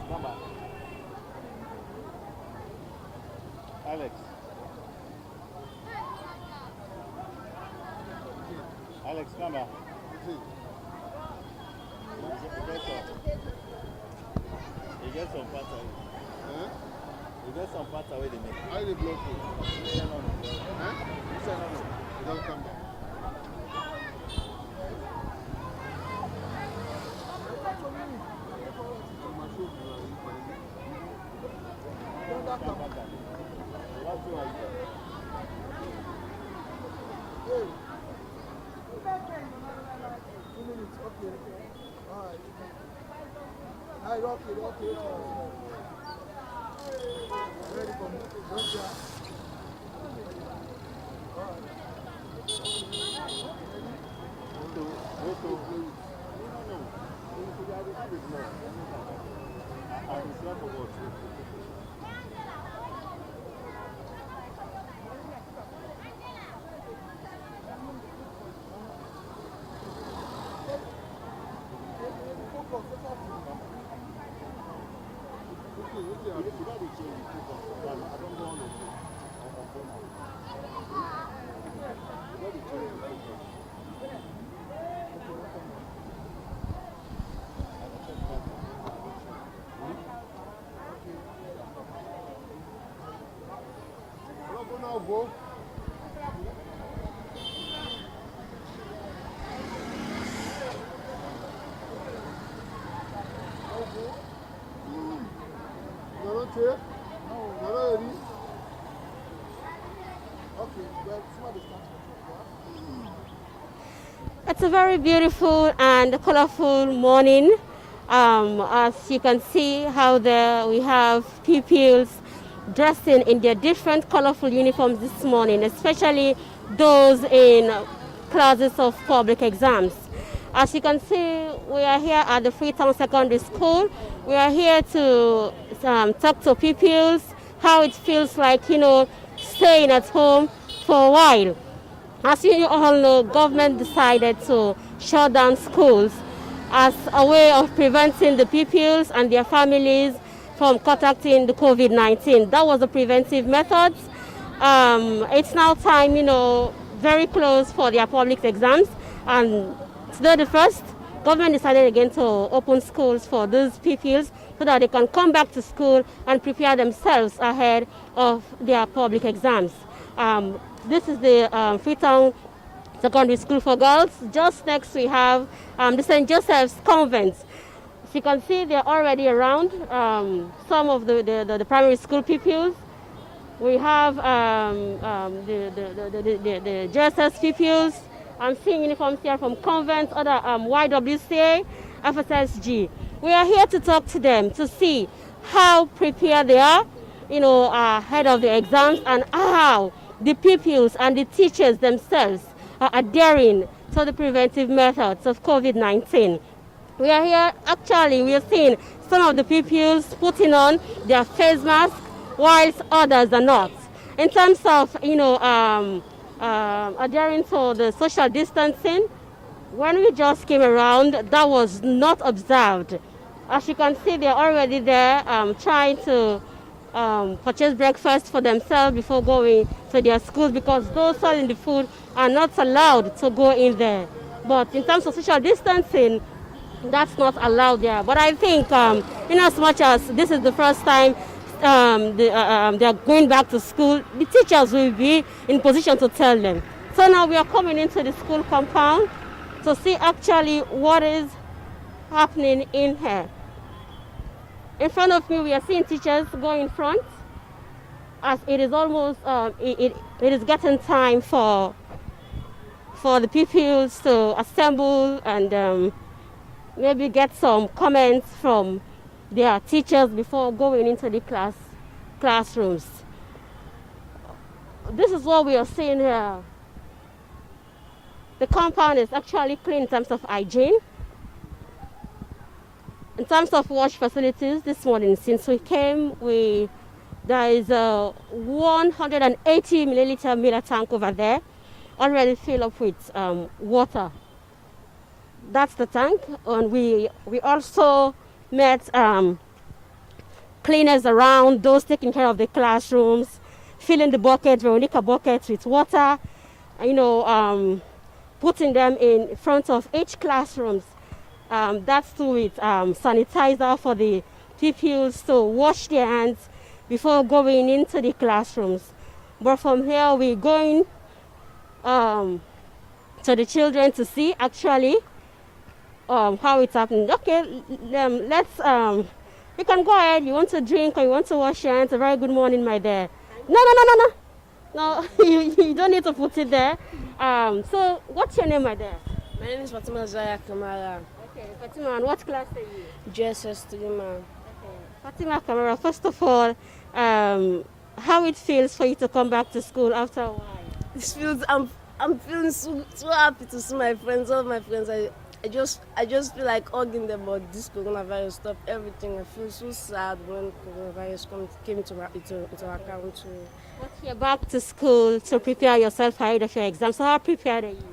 Come back. Alex. Alex, come back. You get some parts away. Huh? You get some parts away they make. How they block you? You say no. Huh? You say no. You don't come back. Go. It's a very beautiful and colorful morning. As you can see how there we have pupils dressed in their different colorful uniforms this morning, especially those in classes of public exams. As you can see, we are here at the Freetown Secondary School. We are here to talk to pupils, how it feels like, staying at home for a while. As you all know, government decided to shut down schools as a way of preventing the pupils and their families from contracting the COVID-19. That was a preventive method. It's now time, very close for their public exams. And today the first, government decided again to open schools for those pupils so that they can come back to school and prepare themselves ahead of their public exams. This is the Freetown Secondary School for Girls. Just next we have the St. Joseph's Convent. As you can see, they're already around, some of the primary school pupils. We have the JSS pupils. I'm seeing uniforms here from Convent, other YWCA, FSSG. We are here to talk to them to see how prepared they are, ahead of the exams, and how the pupils and the teachers themselves are adhering to the preventive methods of COVID-19. We are here, actually, we are seeing some of the pupils putting on their face masks, whilst others are not. In terms of, adhering to the social distancing, when we just came around, that was not observed. As you can see, they're already there trying to purchase breakfast for themselves before going to their schools, because those selling the food are not allowed to go in there. But in terms of social distancing, that's not allowed there. But I think in as much as this is the first time they are going back to school, the teachers will be in position to tell them. So now we are coming into the school compound to see actually what is happening in here. In front of me, we are seeing teachers go in front, as it is almost it is getting time for the pupils to assemble and maybe get some comments from their teachers before going into the classrooms. This is what we are seeing here. The compound is actually clean in terms of hygiene. In terms of wash facilities, this morning since we came, there is a 180 milliliter Miller tank over there, already filled up with water. That's the tank. And we also met cleaners around, those taking care of the classrooms, filling the buckets, Veronica buckets with water, putting them in front of each classrooms. That's too with sanitizer for the pupils to wash their hands before going into the classrooms. But from here, we're going to the children to see actually how it's happening. Okay, let's, you can go ahead. You want to drink or you want to wash your hands? A very good morning, my dear. No, you don't need to put it there. So, what's your name, my dear? My name is Fatima Zaya Kamara. Okay, Fatima, and what class are you? JSS 3, ma'am. Okay. Fatima Kamara, first of all, how it feels for you to come back to school after a while? This feels, I'm feeling so happy to see my friends, all my friends. I just feel like hugging them, but this coronavirus stopped everything. I feel so sad when coronavirus came into our country. But you're back to school to prepare yourself ahead of your exam. So how prepared are you?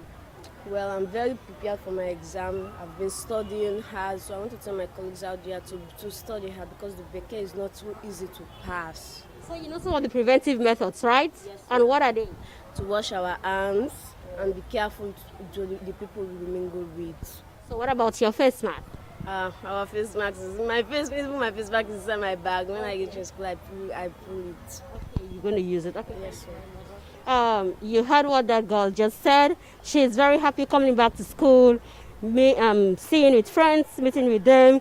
Well, I'm very prepared for my exam. I've been studying hard, so I want to tell my colleagues out there to study hard because the BECE is not too easy to pass. So you know some of the preventive methods, right? Yes. And what are they? To wash our hands and be careful to the people we mingle with. So what about your face mask? Our face mask is in my face. Even my face mask is inside my bag. When I get to school, I pull it. Okay, you're going to use it. Okay. Yes, sir. You heard what that girl just said. She's very happy coming back to school, seeing with friends, meeting with them.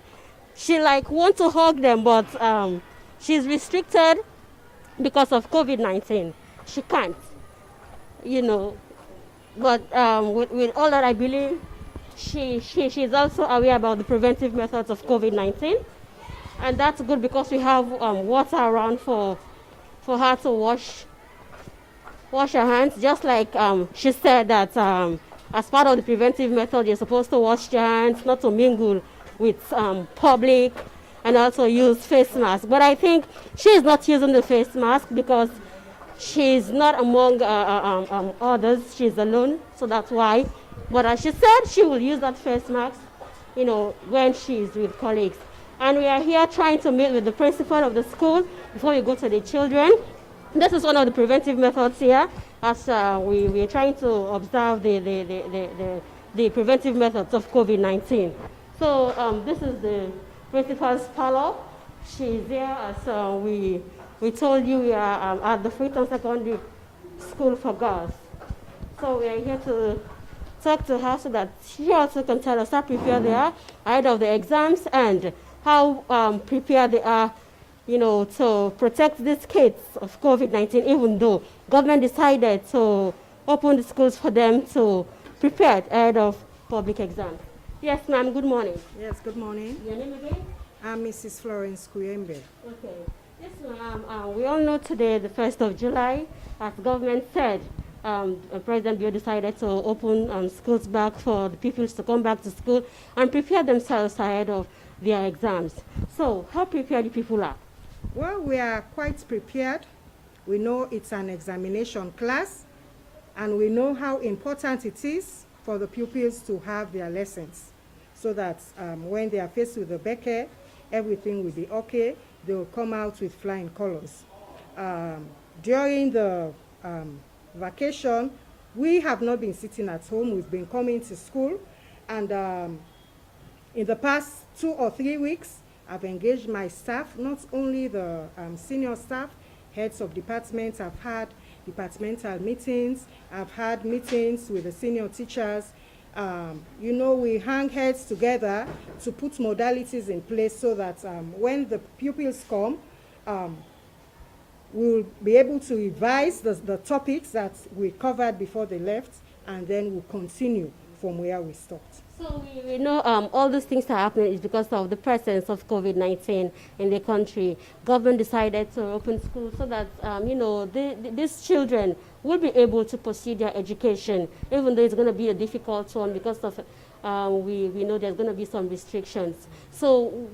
She want to hug them, but she's restricted because of COVID-19. She can't, But with all that, I believe she's also aware about the preventive methods of COVID-19, and that's good because we have water around for her to wash her hands, just like she said that as part of the preventive method, you're supposed to wash your hands, not to mingle with public, and also use face masks. But I think she's not using the face mask because she's not among others. She's alone, so that's why. But as she said, she will use that face mask, when she's with colleagues. And we are here trying to meet with the principal of the school before we go to the children. This is one of the preventive methods here, as we are trying to observe the preventive methods of COVID-19. So this is the principal's parlor. She's there as we told you we are at the Freetown Secondary School for Girls. So we are here to talk to her so that she also can tell us how prepared they are ahead of the exams and how prepared they are to protect these kids of COVID-19, even though government decided to open the schools for them to prepare ahead of public exams. Yes, ma'am, good morning. Yes, good morning. Your name again? I'm Mrs. Florence Kuyembe. Okay. Yes, ma'am, we all know today, the 1st of July, as government said, President Bio decided to open schools back for the pupils to come back to school and prepare themselves ahead of their exams. So, how prepared the people are? Well, we are quite prepared. We know it's an examination class, and we know how important it is for the pupils to have their lessons so that when they are faced with the BECE, everything will be okay. They will come out with flying colors. During the vacation, we have not been sitting at home. We've been coming to school, and in the past 2 or 3 weeks, I've engaged my staff, not only the senior staff, heads of departments. I've had departmental meetings. I've had meetings with the senior teachers. We hang heads together to put modalities in place so that when the pupils come, we'll be able to revise the topics that we covered before they left, and then we'll continue from where we stopped. So we know all these things that are happening is because of the presence of COVID-19 in the country. Government decided to open schools so that, these children will be able to pursue their education, even though it's going to be a difficult one because of, we know there's going to be some restrictions. So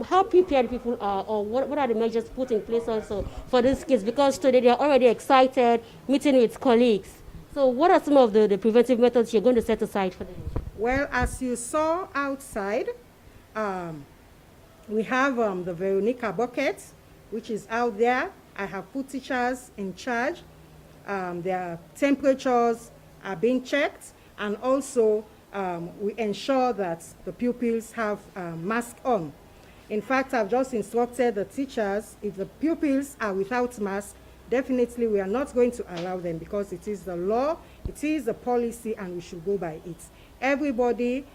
how prepared people are, or what are the measures put in place also for these kids? Because today they're already excited, meeting with colleagues. So what are some of the preventive methods you're going to set aside for them? Well, as you saw outside, We have the Veronica bucket, which is out there. I have put teachers in charge. Their temperatures are being checked, and also we ensure that the pupils have masks on. In fact, I've just instructed the teachers, if the pupils are without mask, definitely we are not going to allow them, because it is the law, it is the policy, and we should go by it. Everybody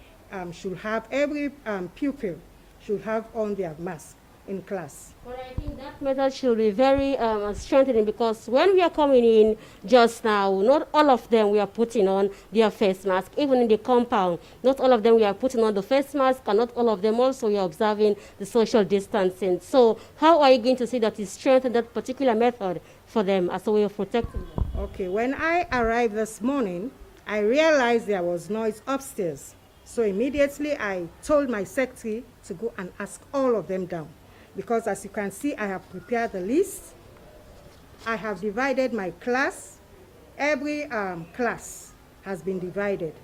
should have, every pupil should have on their mask in class. But I think that method should be very strengthening, because when we are coming in just now, not all of them we are putting on their face mask. Even in the compound, not all of them we are putting on the face mask, and not all of them also we are observing the social distancing. So how are you going to see that you strengthen that particular method for them as a way of protecting them? Okay, when I arrived this morning, I realized there was noise upstairs. So immediately I told my secretary to go and ask all of them down. Because as you can see, I have prepared the list. I have divided my class. Every class has been divided,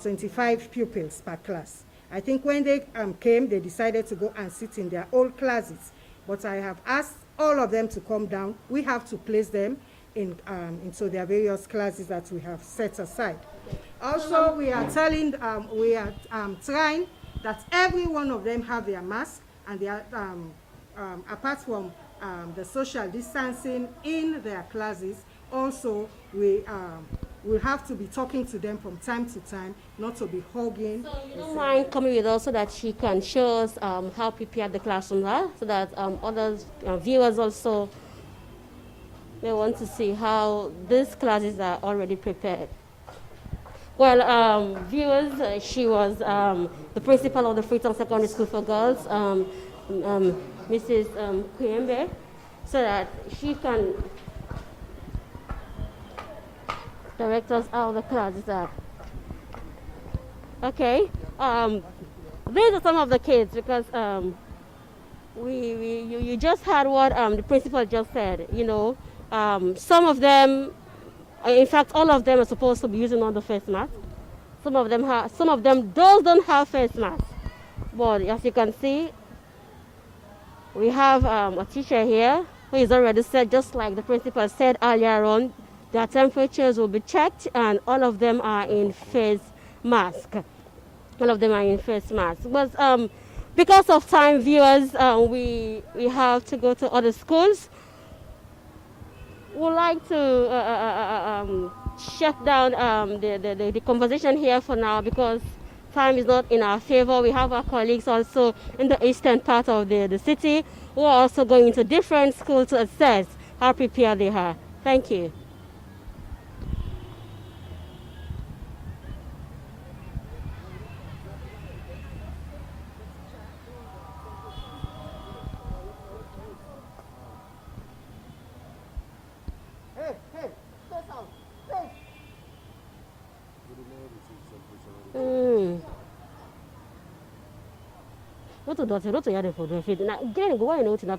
25 pupils per class. I think when they came, they decided to go and sit in their old classes. But I have asked all of them to come down. We have to place them into their various classes that we have set aside. Also, we are trying that every one of them have their mask, and they are, apart from the social distancing in their classes, also we will have to be talking to them from time to time, not to be hugging. So you don't mind coming with us so that she can show us how prepared the classrooms are, so that other viewers also may want to see how these classes are already prepared. Well, viewers, she was the principal of the Freetown Secondary School for Girls, Mrs. Kuyembe, so that she can direct us how the classes are. Okay, these are some of the kids, because you just heard what the principal just said. You know, some of them, in fact, all of them are supposed to be using on the face mask. Some of them don't have face masks. But as you can see, we have a teacher here who is already said, just like the principal said earlier on, their temperatures will be checked, and all of them are in face mask. All of them are in face masks. But because of time, viewers, we have to go to other schools. We'd like to shut down the conversation here for now, because time is not in our favor. We have our colleagues also in the eastern part of the city who are also going into different schools to assess how prepared they are. Thank you. Roto ya de for the fit na gene go why no tina